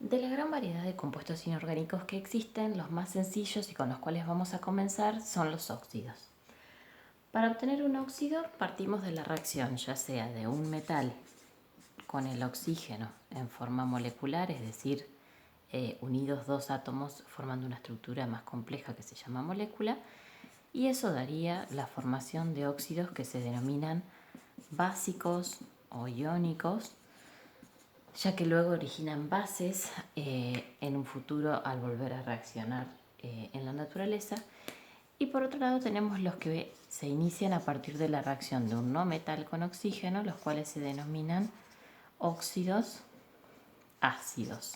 De la gran variedad de compuestos inorgánicos que existen, los más sencillos y con los cuales vamos a comenzar son los óxidos. Para obtener un óxido partimos de la reacción ya sea de un metal con el oxígeno en forma molecular, es decir, unidos dos átomos formando una estructura más compleja que se llama molécula, y eso daría la formación de óxidos que se denominan básicos o iónicos, ya que luego originan bases en un futuro al volver a reaccionar en la naturaleza. Y por otro lado tenemos los que se inician a partir de la reacción de un no metal con oxígeno, los cuales se denominan óxidos ácidos,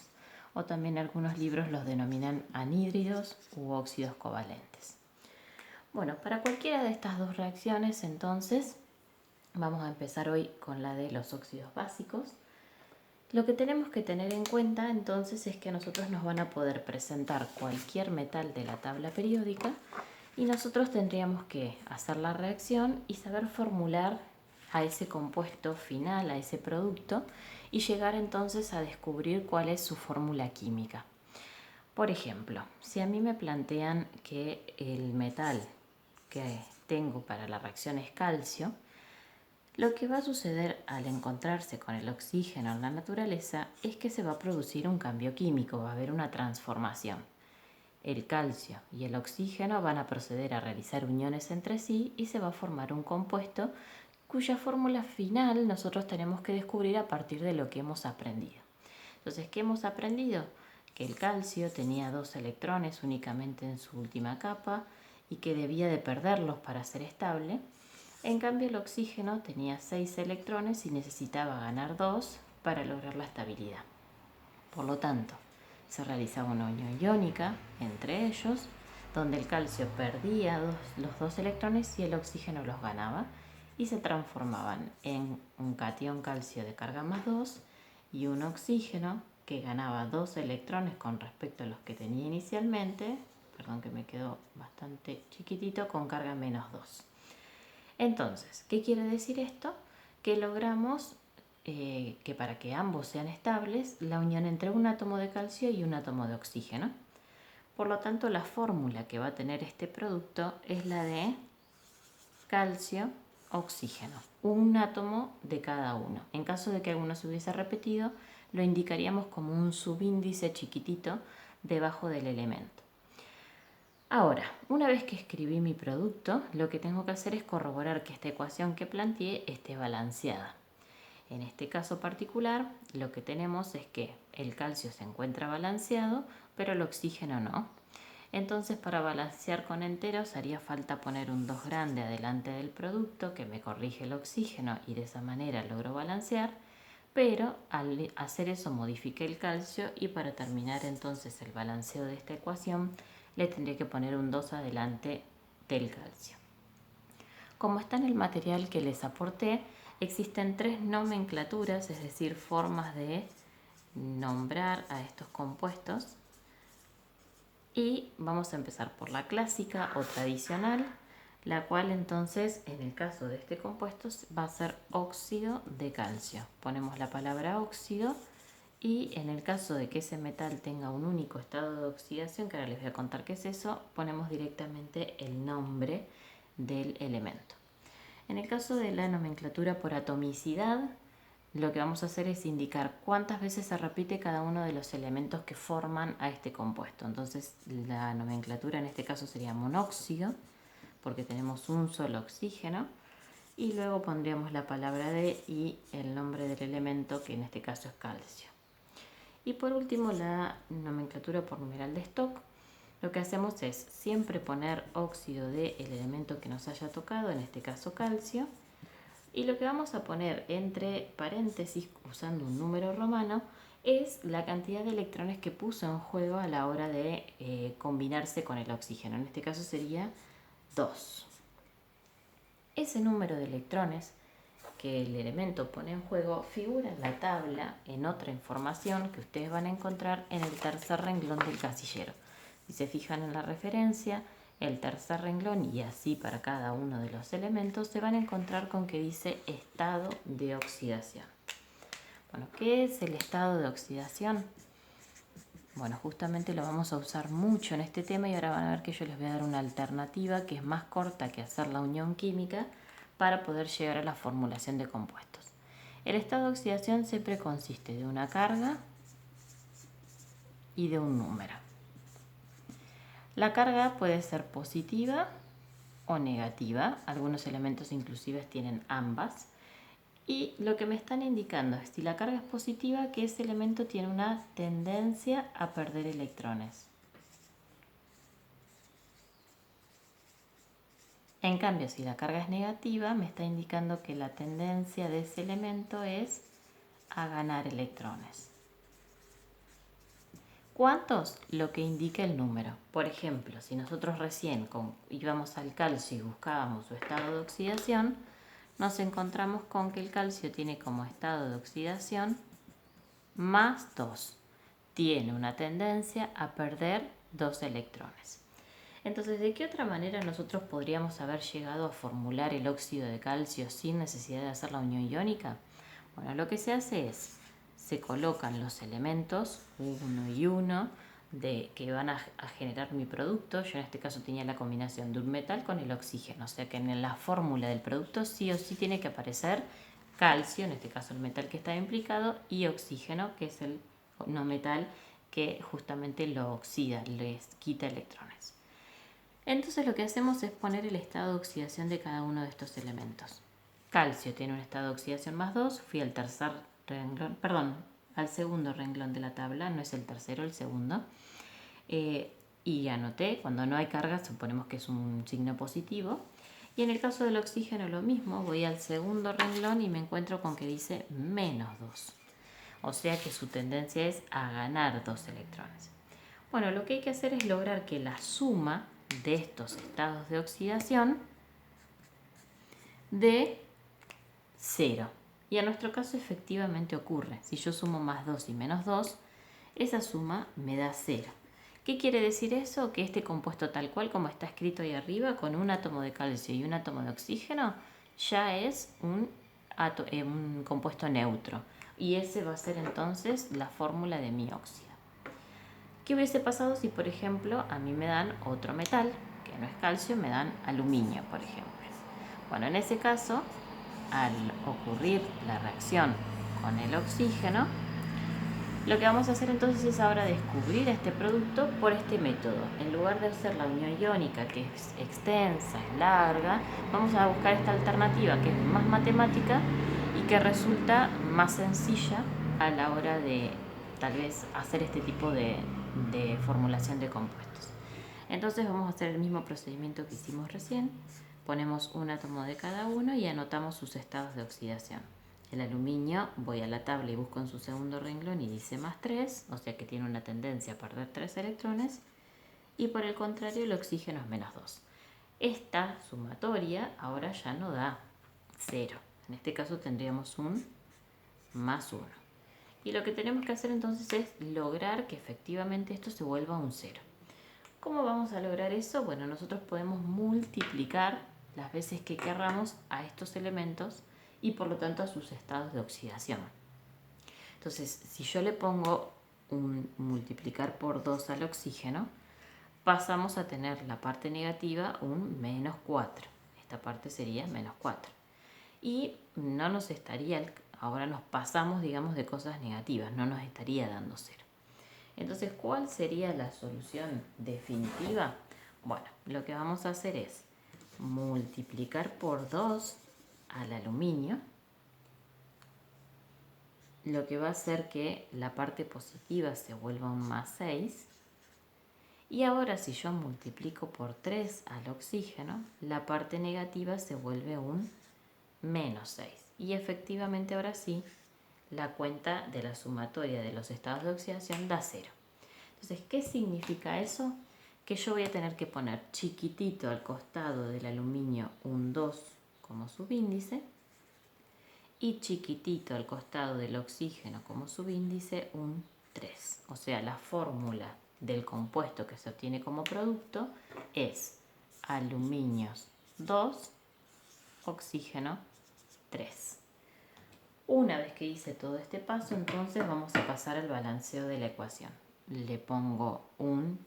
o también algunos libros los denominan anhídridos u óxidos covalentes. Bueno, para cualquiera de estas dos reacciones entonces vamos a empezar hoy con la de los óxidos básicos. Lo que tenemos que tener en cuenta entonces es que a nosotros nos van a poder presentar cualquier metal de la tabla periódica y nosotros tendríamos que hacer la reacción y saber formular a ese compuesto final, a ese producto, y llegar entonces a descubrir cuál es su fórmula química. Por ejemplo, si a mí me plantean que el metal que tengo para la reacción es calcio, lo que va a suceder al encontrarse con el oxígeno en la naturaleza es que se va a producir un cambio químico, va a haber una transformación. El calcio y el oxígeno van a proceder a realizar uniones entre sí y se va a formar un compuesto cuya fórmula final nosotros tenemos que descubrir a partir de lo que hemos aprendido. Entonces, ¿qué hemos aprendido? Que el calcio tenía 2 electrones únicamente en su última capa y que debía de perderlos para ser estable. En cambio, el oxígeno tenía 6 electrones y necesitaba ganar 2 para lograr la estabilidad. Por lo tanto, se realizaba una unión iónica entre ellos, donde el calcio perdía los 2 electrones y el oxígeno los ganaba, y se transformaban en un catión calcio de carga más 2 y un oxígeno que ganaba 2 electrones con respecto a los que tenía inicialmente, perdón que me quedó bastante chiquitito, con carga menos 2. Entonces, ¿qué quiere decir esto? Que logramos que para que ambos sean estables, la unión entre un átomo de calcio y un átomo de oxígeno. Por lo tanto, la fórmula que va a tener este producto es la de calcio-oxígeno, un átomo de cada uno. En caso de que alguno se hubiese repetido, lo indicaríamos como un subíndice chiquitito debajo del elemento. Ahora, una vez que escribí mi producto, lo que tengo que hacer es corroborar que esta ecuación que planteé esté balanceada. En este caso particular, lo que tenemos es que el calcio se encuentra balanceado, pero el oxígeno no. Entonces, para balancear con enteros haría falta poner un 2 grande adelante del producto que me corrige el oxígeno y de esa manera logro balancear, pero al hacer eso modifiqué el calcio y para terminar entonces el balanceo de esta ecuación le tendría que poner un 2 adelante del calcio. Como está en el material que les aporté, existen 3 nomenclaturas, es decir, formas de nombrar a estos compuestos. Y vamos a empezar por la clásica o tradicional, la cual entonces en el caso de este compuesto va a ser óxido de calcio. Ponemos la palabra óxido y en el caso de que ese metal tenga un único estado de oxidación, que ahora les voy a contar qué es eso, ponemos directamente el nombre del elemento. En el caso de la nomenclatura por atomicidad, lo que vamos a hacer es indicar cuántas veces se repite cada uno de los elementos que forman a este compuesto. Entonces la nomenclatura en este caso sería monóxido, porque tenemos un solo oxígeno, y luego pondríamos la palabra de y el nombre del elemento, que en este caso es calcio. Y por último, la nomenclatura por numeral de Stock. Lo que hacemos es siempre poner óxido del elemento que nos haya tocado, en este caso calcio, y lo que vamos a poner entre paréntesis usando un número romano es la cantidad de electrones que puso en juego a la hora de combinarse con el oxígeno. En este caso sería 2. Ese número de electrones que el elemento pone en juego figura en la tabla en otra información que ustedes van a encontrar en el tercer renglón del casillero. Si se fijan en la referencia, el tercer renglón y así para cada uno de los elementos se van a encontrar con que dice estado de oxidación. Bueno, ¿qué es el estado de oxidación? Bueno, justamente lo vamos a usar mucho en este tema y ahora van a ver que yo les voy a dar una alternativa que es más corta que hacer la unión química para poder llegar a la formulación de compuestos. El estado de oxidación siempre consiste de una carga y de un número. La carga puede ser positiva o negativa, algunos elementos inclusive tienen ambas. Y lo que me están indicando es si la carga es positiva, que ese elemento tiene una tendencia a perder electrones. En cambio, si la carga es negativa, me está indicando que la tendencia de ese elemento es a ganar electrones. ¿Cuántos? Lo que indica el número. Por ejemplo, si nosotros recién íbamos al calcio y buscábamos su estado de oxidación, nos encontramos con que el calcio tiene como estado de oxidación más 2. Tiene una tendencia a perder 2 electrones. Entonces, ¿de qué otra manera nosotros podríamos haber llegado a formular el óxido de calcio sin necesidad de hacer la unión iónica? Bueno, lo que se hace es, se colocan los elementos 1 y 1 que van a generar mi producto. Yo en este caso tenía la combinación de un metal con el oxígeno, o sea que en la fórmula del producto sí o sí tiene que aparecer calcio, en este caso el metal que está implicado, y oxígeno, que es el no metal que justamente lo oxida, les quita electrones. Entonces lo que hacemos es poner el estado de oxidación de cada uno de estos elementos. Calcio tiene un estado de oxidación más 2, fui al tercer renglón, perdón, al segundo renglón de la tabla, no es el tercero, el segundo. Y anoté, cuando no hay carga suponemos que es un signo positivo. Y en el caso del oxígeno lo mismo, voy al segundo renglón y me encuentro con que dice menos 2. O sea que su tendencia es a ganar 2 electrones. Bueno, lo que hay que hacer es lograr que la suma de estos estados de oxidación dé 0. Y en nuestro caso efectivamente ocurre. Si yo sumo más 2 y menos 2, esa suma me da 0. ¿Qué quiere decir eso? Que este compuesto tal cual como está escrito ahí arriba, con un átomo de calcio y un átomo de oxígeno, ya es un compuesto neutro. Y ese va a ser entonces la fórmula de mi óxido. ¿Qué hubiese pasado si, por ejemplo, a mí me dan otro metal, que no es calcio, me dan aluminio, por ejemplo? Bueno, en ese caso, al ocurrir la reacción con el oxígeno, lo que vamos a hacer entonces es ahora descubrir este producto por este método. En lugar de hacer la unión iónica, que es extensa, es larga, vamos a buscar esta alternativa que es más matemática y que resulta más sencilla a la hora de tal vez hacer este tipo de formulación de compuestos. Entonces vamos a hacer el mismo procedimiento que hicimos recién. Ponemos un átomo de cada uno y anotamos sus estados de oxidación. El aluminio, voy a la tabla y busco en su segundo renglón y dice más 3, o sea que tiene una tendencia a perder 3 electrones. Y por el contrario, el oxígeno es menos 2. Esta sumatoria ahora ya no da 0. En este caso tendríamos un más 1. Y lo que tenemos que hacer entonces es lograr que efectivamente esto se vuelva un 0. ¿Cómo vamos a lograr eso? Bueno, nosotros podemos multiplicar las veces que querramos a estos elementos y por lo tanto a sus estados de oxidación. Entonces, si yo le pongo un multiplicar por 2 al oxígeno, pasamos a tener la parte negativa un menos 4. Esta parte sería menos 4. Y no nos estaría, ahora nos pasamos, digamos, de cosas negativas, no nos estaría dando 0. Entonces, ¿cuál sería la solución definitiva? Bueno, lo que vamos a hacer es multiplicar por 2 al aluminio, lo que va a hacer que la parte positiva se vuelva un más 6. Y ahora si yo multiplico por 3 al oxígeno, la parte negativa se vuelve un menos 6. Y efectivamente ahora sí, la cuenta de la sumatoria de los estados de oxidación da 0. Entonces, ¿qué significa eso? Que yo voy a tener que poner chiquitito al costado del aluminio un 2 como subíndice y chiquitito al costado del oxígeno como subíndice un 3. O sea, la fórmula del compuesto que se obtiene como producto es aluminios 2, oxígeno 3. Una vez que hice todo este paso, entonces vamos a pasar al balanceo de la ecuación. le pongo un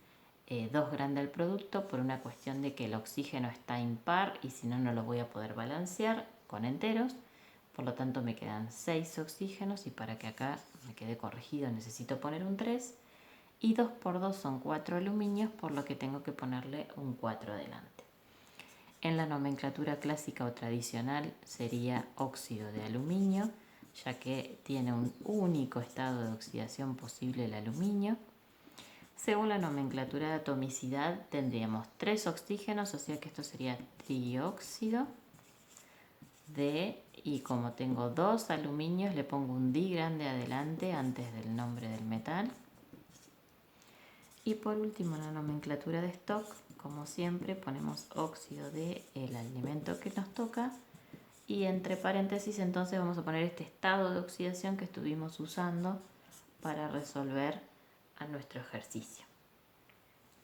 2 grande al producto por una cuestión de que el oxígeno está impar y si no, no lo voy a poder balancear con enteros. Por lo tanto me quedan 6 oxígenos y para que acá me quede corregido necesito poner un 3. Y 2 por 2 son 4 aluminios, por lo que tengo que ponerle un 4 adelante. En la nomenclatura clásica o tradicional sería óxido de aluminio, ya que tiene un único estado de oxidación posible el aluminio. Según la nomenclatura de atomicidad tendríamos 3 oxígenos, o sea que esto sería trióxido de, y como tengo 2 aluminios le pongo un di grande adelante antes del nombre del metal. Y por último, en la nomenclatura de stock, como siempre, ponemos óxido del elemento que nos toca y entre paréntesis entonces vamos a poner este estado de oxidación que estuvimos usando para resolver a nuestro ejercicio.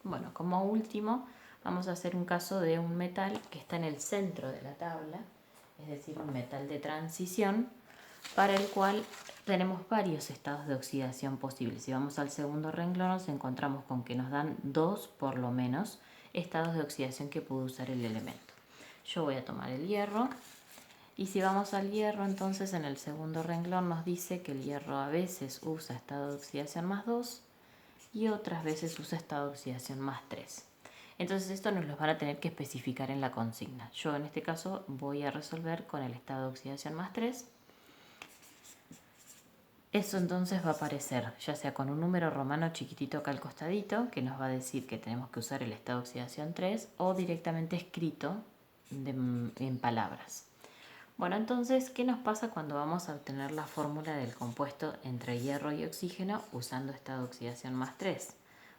Bueno, como último vamos a hacer un caso de un metal que está en el centro de la tabla, es decir, un metal de transición para el cual tenemos varios estados de oxidación posibles. Si vamos al segundo renglón nos encontramos con que nos dan 2 por lo menos estados de oxidación que puede usar el elemento. Yo voy a tomar el hierro y si vamos al hierro, entonces en el segundo renglón nos dice que el hierro a veces usa estado de oxidación más 2 y otras veces usa estado de oxidación más 3. Entonces esto nos lo van a tener que especificar en la consigna. Yo en este caso voy a resolver con el estado de oxidación más 3. Eso entonces va a aparecer ya sea con un número romano chiquitito acá al costadito, que nos va a decir que tenemos que usar el estado de oxidación 3, o directamente escrito en palabras. Bueno, entonces, ¿qué nos pasa cuando vamos a obtener la fórmula del compuesto entre hierro y oxígeno usando estado de oxidación más 3?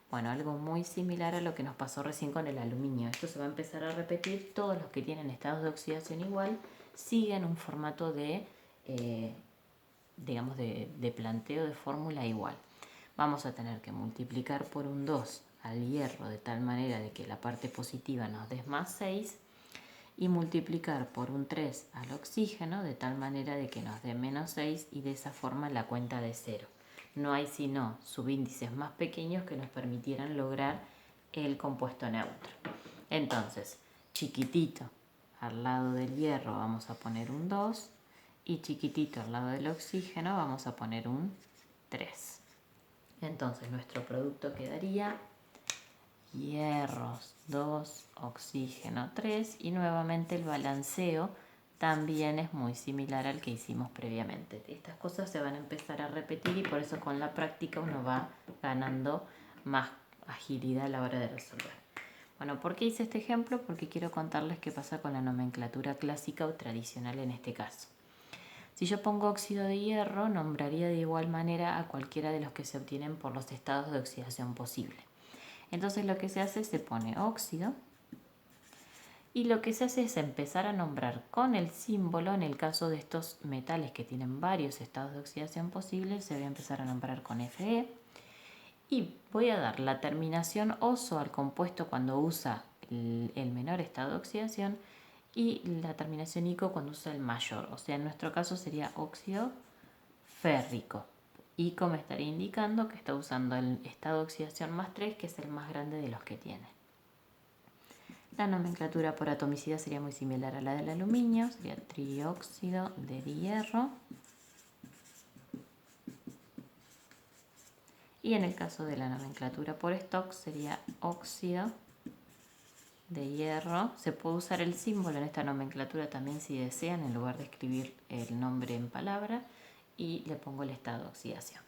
Bueno, algo muy similar a lo que nos pasó recién con el aluminio. Esto se va a empezar a repetir. Todos los que tienen estados de oxidación igual siguen un formato de planteo de fórmula igual. Vamos a tener que multiplicar por un 2 al hierro de tal manera de que la parte positiva nos dé más 6 y multiplicar por un 3 al oxígeno de tal manera de que nos dé menos 6 y de esa forma la cuenta de 0. No hay sino subíndices más pequeños que nos permitieran lograr el compuesto neutro. Entonces, chiquitito al lado del hierro vamos a poner un 2 y chiquitito al lado del oxígeno vamos a poner un 3. Entonces nuestro producto quedaría hierros 2, oxígeno 3 y nuevamente el balanceo también es muy similar al que hicimos previamente. Estas cosas se van a empezar a repetir y por eso con la práctica uno va ganando más agilidad a la hora de resolver. Bueno, ¿por qué hice este ejemplo? Porque quiero contarles qué pasa con la nomenclatura clásica o tradicional en este caso. Si yo pongo óxido de hierro, nombraría de igual manera a cualquiera de los que se obtienen por los estados de oxidación posible. Entonces lo que se hace es se pone óxido y lo que se hace es empezar a nombrar con el símbolo, en el caso de estos metales que tienen varios estados de oxidación posibles, se va a empezar a nombrar con Fe y voy a dar la terminación oso al compuesto cuando usa el menor estado de oxidación y la terminación ico cuando usa el mayor, o sea en nuestro caso sería óxido férrico. Ico me estaría indicando que está usando el estado de oxidación más 3, que es el más grande de los que tiene. La nomenclatura por atomicidad sería muy similar a la del aluminio, sería trióxido de hierro. Y en el caso de la nomenclatura por stock sería óxido de hierro. Se puede usar el símbolo en esta nomenclatura también si desean, en lugar de escribir el nombre en palabra, y le pongo el estado de oxidación.